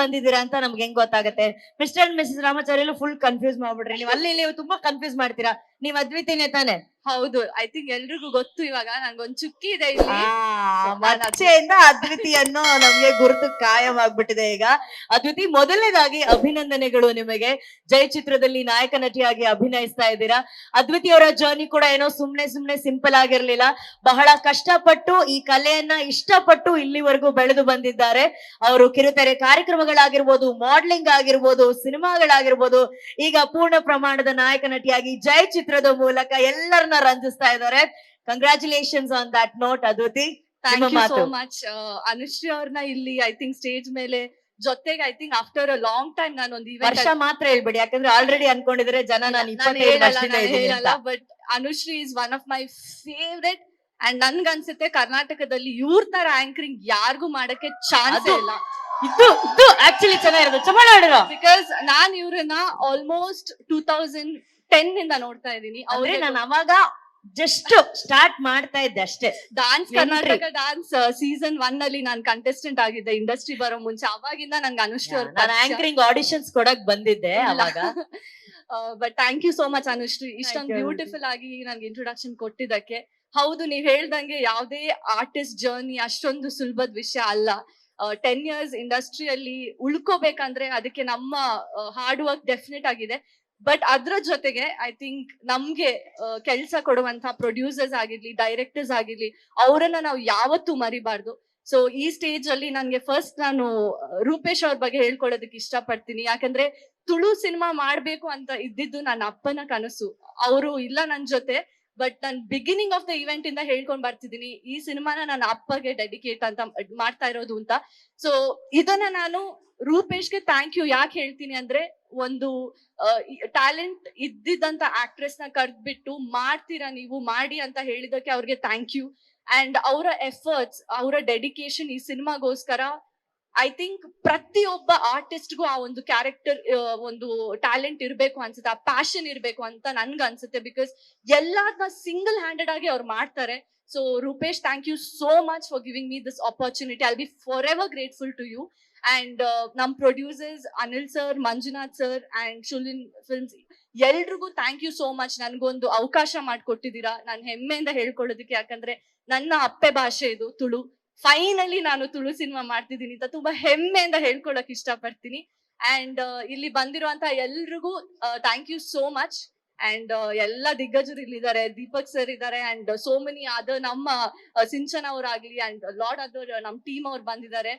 ಬಂದಿದ್ದೀರಾ ಅಂತ ನಮ್ಗೆ ಹೆಂಗ್ ಗೊತ್ತಾಗತ್ತೆ? ಮಿಸ್ಟರ್ ಅಂಡ್ ಮಿಸಸ್ ರಾಮಾಚಾರ್ಯಲು ಫುಲ್ ಕನ್ಫ್ಯೂಸ್ ಮಾಡ್ಬಿಟ್ರಿ ನೀವು. ಅಲ್ಲಿ ಇಲ್ಲಿ ತುಂಬಾ ಕನ್ಫ್ಯೂಸ್ ಮಾಡ್ತೀರಾ. ನೀವ್ ಅದ್ವಿತಿನೇ ತಾನೆ? ಹೌದು, ಐ ಥಿಂಕ್ ಎಲ್ರಿಗೂ ಗೊತ್ತು ಇವಾಗ ನಂಗೊಂದ್ ಚುಕ್ಕಿ ಇದೆ ಇಲ್ಲಿ. ಮಚ್ಚೆಯಿಂದ ಅದ್ವಿತಿ ಅನ್ನೋ ನಮ್ಗೆ ಗುರುತು ಕಾಯವಾಗ್ಬಿಟ್ಟಿದೆ ಈಗ. ಅದ್ವಿತಿ, ಮೊದಲನೇದಾಗಿ ಅಭಿನಂದನೆಗಳು ನಿಮಗೆ. ಜೈ ಚಿತ್ರದಲ್ಲಿ ನಾಯಕ ನಟಿಯಾಗಿ ಅಭಿನಯಿಸ್ತಾ ಇದ್ದೀರಾ. ಅದ್ವಿತಿ ಅವರ ಜರ್ನಿ ಕೂಡ ಏನೋ ಸುಮ್ನೆ ಸಿಂಪಲ್ ಆಗಿರ್ಲಿಲ್ಲ. ಬಹಳ ಕಷ್ಟಪಟ್ಟು ಈ ಕಲೆಯನ್ನ ಇಷ್ಟಪಟ್ಟು ಇಲ್ಲಿವರೆಗೂ ಬೆಳೆದು ಬಂದಿದ್ದಾರೆ. ಅವರು ಕಿರುತೆರೆ ಕಾರ್ಯಕ್ರಮಗಳಾಗಿರ್ಬೋದು, ಮಾಡ್ಲಿಂಗ್ ಆಗಿರ್ಬೋದು, ಸಿನಿಮಾಗಳಾಗಿರ್ಬೋದು, ಈಗ ಪೂರ್ಣ ಪ್ರಮಾಣದ ನಾಯಕ ನಟಿಯಾಗಿ ಜೈ ಚಿತ್ರದ ಮೂಲಕ ಎಲ್ಲರನ್ನ ರಂಜಿಸ್ತಾ ಇದ್ದಾರೆ. Congratulations on that note Advithi. Thank you so much. Anushree ಅವ್ರನ್ನ ಇಲ್ಲಿ ಐ ಥಿಂಕ್ ಸ್ಟೇಜ್ ಮೇಲೆ ಜೊತೆಗೆ I think after a long time ನಾನು ಒಂದು ವರ್ಷ ಮಾತ್ರ ಹೇಳ್ಬೇಡಿ, ಯಾಕಂದ್ರೆ ಆಲ್ರೆಡಿ ಅನ್ಕೊಂಡಿದ್ರೆ ಜನ ನಾನು 25 ವರ್ಷದಿಂದ ಇದ್ದೀನಿ ಅಂತ. But Anushree is one of my favourite and ನನ್ಗನ್ಸುತ್ತೆ ಕರ್ನಾಟಕದಲ್ಲಿ ಇವ್ರ ತರ ಆಂಕರಿಂಗ್ ಯಾರಿಗೂ ಮಾಡಕ್ಕೆ ಚಾನ್ಸ್ ಇಲ್ಲ. ಇದು ಆಕ್ಚುಲಿ ಚೆನ್ನಾಗಿರೋದು. ಚಮಳ ಹೇಳಿರೋ ಬಿಕಾಸ್ ನಾನ್ ಇವ್ರನ್ನ ಆಲ್ಮೋಸ್ಟ್ 2010 ಇಂದ ನೋಡ್ತಾ ಇದ್ದೀನಿ. ಅವ್ರೆ ನಾನು ಅವಾಗ ಜಸ್ಟ್ ಸ್ಟಾರ್ಟ್ ಮಾಡ್ತಾ ಇದ್ದೆ ಅಷ್ಟೇ. ಡಾನ್ಸ್ ಕರ್ನಾಟಕ ಡಾನ್ಸ್ ಸೀಸನ್ 1 ಅಲ್ಲಿ ನಾನು ಕಂಟೆಸ್ಟೆಂಟ್ ಆಗಿದ್ದೆ ಇಂಡಸ್ಟ್ರಿ ಬರೋ ಮುಂಚೆ. ಅವಾಗಿಂದ ನನ್ಗೆ ಅನುಶ್ರೀ ನಾನು ಆಂಕರಿಂಗ್ ಆಡಿಷನ್ಸ್ ಕೊಡಕ್ ಬಂದಿದ್ದೆ ಅವಾಗ. But thank you so much Anushree, ಇಷ್ಟೊಂದು ಬ್ಯೂಟಿಫುಲ್ ಆಗಿ ನನ್ಗೆ ಇಂಟ್ರೊಡಕ್ಷನ್ ಕೊಟ್ಟಿದ್ದಕ್ಕೆ. ಹೌದು, ನೀವ್ ಹೇಳ್ದಂಗೆ ಯಾವ್ದೇ ಆರ್ಟಿಸ್ಟ್ ಜರ್ನಿ ಅಷ್ಟೊಂದು ಸುಲಭದ ವಿಷಯ ಅಲ್ಲ. 10 years ಇಂಡಸ್ಟ್ರಿಯಲ್ಲಿ ಉಳ್ಕೋಬೇಕಂದ್ರೆ ಅದಕ್ಕೆ ನಮ್ಮ ಹಾರ್ಡ್ ವರ್ಕ್ ಡೆಫಿನೆಟ್ ಆಗಿದೆ. ಬಟ್ ಅದ್ರ ಜೊತೆಗೆ ಐ ಥಿಂಕ್ ನಮ್ಗೆ ಕೆಲಸ ಕೊಡುವಂತ ಪ್ರೊಡ್ಯೂಸರ್ಸ್ ಆಗಿರ್ಲಿ, ಡೈರೆಕ್ಟರ್ಸ್ ಆಗಿರ್ಲಿ, ಅವರನ್ನ ನಾವು ಯಾವತ್ತೂ ಮರಿಬಾರ್ದು. ಸೊ ಈ ಸ್ಟೇಜ್ ಅಲ್ಲಿ ನನ್ಗೆ ಫಸ್ಟ್ ನಾನು ರೂಪೇಶ್ ಅವ್ರ ಬಗ್ಗೆ ಹೇಳ್ಕೊಳ್ಳೋದಕ್ಕೆ ಇಷ್ಟಪಡ್ತೀನಿ. ಯಾಕಂದ್ರೆ ತುಳು ಸಿನಿಮಾ ಮಾಡ್ಬೇಕು ಅಂತ ಇದ್ದಿದ್ದು ನನ್ನ ಅಪ್ಪನ ಕನಸು. ಅವರು ಇಲ್ಲ ನನ್ ಜೊತೆ, ಬಟ್ ನಾನು ಬಿಗಿನಿಂಗ್ ಆಫ್ ದ ಇವೆಂಟ್ ಇಂದ ಹೇಳ್ಕೊಂಡ್ ಬರ್ತಿದ್ದೀನಿ ಈ ಸಿನಿಮಾನ ನನ್ನ ಅಪ್ಪಗೆ ಡೆಡಿಕೇಟ್ ಅಂತ ಮಾಡ್ತಾ ಇರೋದು ಅಂತ. ಸೊ ಇದನ್ನ ನಾನು ರೂಪೇಶ್ಗೆ ಥ್ಯಾಂಕ್ ಯು ಯಾಕೆ ಹೇಳ್ತೀನಿ ಅಂದ್ರೆ, ಒಂದು ಟ್ಯಾಲೆಂಟ್ ಇದ್ದಿದ್ದಂತ ಆಕ್ಟ್ರೆಸ್ ನ ಕರ್ದ್ಬಿಟ್ಟು ಮಾಡ್ತೀರಾ ನೀವು ಮಾಡಿ ಅಂತ ಹೇಳಿದಕ್ಕೆ ಅವ್ರಿಗೆ ಥ್ಯಾಂಕ್ ಯು. ಅಂಡ್ ಅವರ ಎಫರ್ಟ್ಸ್, ಅವರ ಡೆಡಿಕೇಶನ್ ಈ ಸಿನಿಮಾಗೋಸ್ಕರ ಐ ಥಿಂಕ್ ಪ್ರತಿಯೊಬ್ಬ ಆರ್ಟಿಸ್ಟ್ಗೂ ಆ ಒಂದು ಕ್ಯಾರೆಕ್ಟರ್, ಒಂದು ಟ್ಯಾಲೆಂಟ್ ಇರ್ಬೇಕು ಅನ್ಸುತ್ತೆ, ಆ ಪ್ಯಾಷನ್ ಇರ್ಬೇಕು ಅಂತ ನನ್ಗೆ ಅನ್ಸುತ್ತೆ. ಬಿಕಾಸ್ ಎಲ್ಲಾದ್ನ ಸಿಂಗಲ್ ಹ್ಯಾಂಡೆಡ್ ಆಗಿ ಅವ್ರು ಮಾಡ್ತಾರೆ. So Rupesh, thank you so much for giving me this opportunity. I be forever grateful to you. And ನಮ್ producers Anil sir, Manjunath sir and Shulin films, ಎಲ್ರಿಗೂ ಥ್ಯಾಂಕ್ ಯು ಸೋ ಮಚ್. ನನ್ಗೊಂದು ಅವಕಾಶ ಮಾಡ್ಕೊಟ್ಟಿದ್ದೀರಾ ನಾನು ಹೆಮ್ಮೆಯಿಂದ ಹೇಳ್ಕೊಳ್ಳೋದಕ್ಕೆ. ಯಾಕಂದ್ರೆ ನನ್ನ ಅಪ್ಪೆ ಭಾಷೆ ಇದು ತುಳು. ಫೈನಲಿ ನಾನು ತುಳು ಸಿನಿಮಾ ಮಾಡ್ತಿದ್ದೀನಿ ಅಂತ ತುಂಬಾ ಹೆಮ್ಮೆಯಿಂದ ಹೇಳ್ಕೊಳಕ್ ಇಷ್ಟಪಡ್ತೀನಿ. ಅಂಡ್ ಇಲ್ಲಿ ಬಂದಿರುವಂತ ಎಲ್ರಿಗೂ thank you so much. And ಎಲ್ಲ ದಿಗ್ಗಜರು ಇಲ್ಲಿದ್ದಾರೆ, ದೀಪಕ್ ಸರ್ ಇದ್ದಾರೆ ಅಂಡ್ ಸೋ ಮೆನಿ ಅದರ್ ನಮ್ಮ ಸಿಂಚನ್ ಅವ್ರಾಗ್ಲಿ ಅಂಡ್ ಲಾಟ್ ಅದರ್ ನಮ್ ಟೀಮ್ ಅವ್ರು ಬಂದಿದ್ದಾರೆ.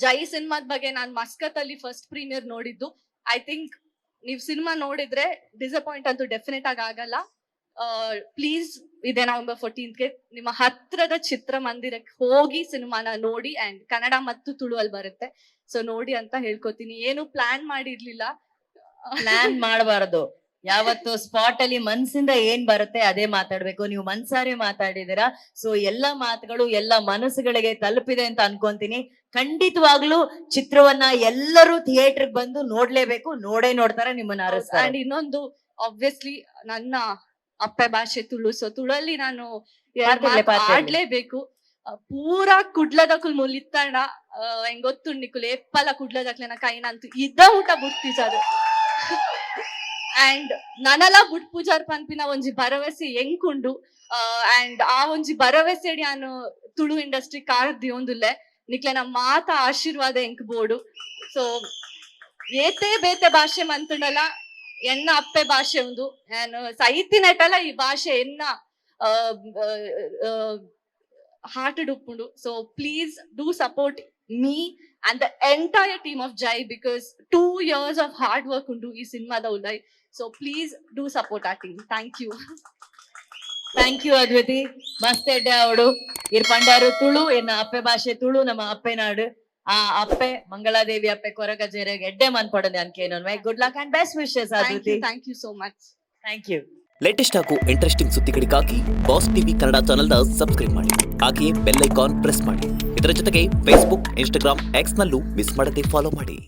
ಜೈ ಸಿನಿಮಾದ ಬಗ್ಗೆ ನಾನು ಮಸ್ಕತ್ ಅಲ್ಲಿ ಫಸ್ಟ್ ಪ್ರೀಮಿಯರ್ ನೋಡಿದ್ದು. ಐ ಥಿಂಕ್ ನೀವ್ ಸಿನಿಮಾ ನೋಡಿದ್ರೆ ಡಿಸಪಾಯಿಂಟ್ ಅಂತೂ ಡೆಫಿನೆಟ್ ಆಗಿ ಆಗಲ್ಲ. ಪ್ಲೀಸ್ ಇದೆ November 14th ನಿಮ್ಮ ಹತ್ರದ ಚಿತ್ರಮಂದಿರಕ್ಕೆ ಹೋಗಿ ಸಿನಿಮಾನ ನೋಡಿ. ಅಂಡ್ ಕನ್ನಡ ಮತ್ತು ತುಳು ಅಲ್ಲಿ ಬರುತ್ತೆ, ಸೊ ನೋಡಿ ಅಂತ ಹೇಳ್ಕೊತೀನಿ. ಏನು ಪ್ಲಾನ್ ಮಾಡಿರ್ಲಿಲ್ಲ. ಪ್ಲಾನ್ ಮಾಡಬಾರದು, ಯಾವತ್ತು ಸ್ಪಾಟ್ ಅಲ್ಲಿ ಮನ್ಸಿಂದ ಏನ್ ಬರುತ್ತೆ ಅದೇ ಮಾತಾಡ್ಬೇಕು. ನೀವು ಮನ್ಸಾರೆ ಮಾತಾಡಿದಿರಾ, ಸೊ ಎಲ್ಲಾ ಮಾತುಗಳು ಎಲ್ಲ ಮನಸ್ಸುಗಳಿಗೆ ತಲುಪಿದೆ ಅಂತ ಅನ್ಕೊಂತೀನಿ. ಖಂಡಿತವಾಗ್ಲೂ ಚಿತ್ರವನ್ನ ಎಲ್ಲರೂ ಥಿಯೇಟರ್ ಬಂದು ನೋಡ್ಲೇಬೇಕು, ನೋಡೇ ನೋಡ್ತಾರೆ, ನಿಮ್ಮನ್ನ ಅರಸ್ತಾರೆ. ಅಂಡ್ ಇನ್ನೊಂದು ಆಬ್ವಿಯಸ್ಲಿ ನನ್ನ ಅಪ್ಪೆ ಭಾಷೆ ತುಳು, ಸೊ ತುಳಲ್ಲಿ ನಾನು ಆಡ್ಲೇಬೇಕು. ಪೂರಾ ಕುಡ್ಲದಕ್ಕೂ ಮುಲಿತ್ತಣ್ಣ ಹೆಂಗ್ ಗೊತ್ತುಂಡಿಕುಲು ಎಪ್ಪಲ ಕುಡ್ಲದಕ್ಲೆನ ಕೈನಂತೂ ಇದ್ದ ಊಟ ಬುಡ್ತಿಜಾರು. ಅಂಡ್ ನನಲ ಬುಡ್ ಪೂಜಾರ್ ಪನ್ಪಿನ ಒಂಜಿ ಭರವಸೆ ಎಂಕುಂಡು. ಅಂಡ್ ಆ ಒಂಜಿ ಭರವಸೆ ನಾನು ತುಳು ಇಂಡಸ್ಟ್ರಿ ಕಾರ್ದಿ ಒಂದುಲ್ಲೆ ನಿಕ್ಲೆನ ಮಾತ ಆಶೀರ್ವಾದ ಎಂಕ್ ಬೋಡು. ಸೊ ಏತೆ ಬೇತೆ ಭಾಷೆ ಮಂತುಂಡಲ ಎನ್ನ ಅಪ್ಪೆ ಭಾಷೆ ಉಂದು ನಾನು ಸೈತಿನಟಲ ಈ ಭಾಷೆ ಎನ್ನ ಹಾರ್ಟ್ ಉಪ್ಪುಂಡು. So please do support me and the entire team of Jai because 2 years of hard work undu ee cinema da ullai. So please do support our team. Thank you ಅದ್ವಿತಿ. ಮಸ್ತ್ ಎಡ್ಡೆ ಅವಡು ಇರ್ ಪಂಡಾರು ತುಳು ಎನ್ನ ಅಪ್ಪೆ ಭಾಷೆ ತುಳು ನಮ್ಮ ಅಪ್ಪೆ ನಾಡು. ಆ ಅಪ್ಪೆ ಮಂಗಳಾದೇವಿ ಅಪ್ಪೆ ಕೊರಗಜೆರೆಗೆ ಎಡ್ಡೆ ಮನ್ಪಡದೆ ಅನ್ಕೇನೊನ್ವೆ. Good luck and best wishes Adviti. Thank you so much. Thank you. Latest ಹಾಗೂ ಇಂಟ್ರೆಸ್ಟಿಂಗ್ ಸುದ್ದಿಗಳಿಗಾಗಿ ಬಾಸ್ ಟಿವಿ ಕನ್ನಡ ಚಾನೆಲ್ನ ಸಬ್ಸ್ಕ್ರೈಬ್ ಮಾಡಿ, ಹಾಗೆಯೇ ಬೆಲ್ ಐಕಾನ್ ಪ್ರೆಸ್ ಮಾಡಿ. ಇದರ ಜೊತೆಗೆ ಫೇಸ್ಬುಕ್, ಇನ್ಸ್ಟಾಗ್ರಾಮ್, ಎಕ್ಸ್ ನಲ್ಲೂ ಮಿಸ್ ಮಾಡದೆ ಫಾಲೋ ಮಾಡಿ.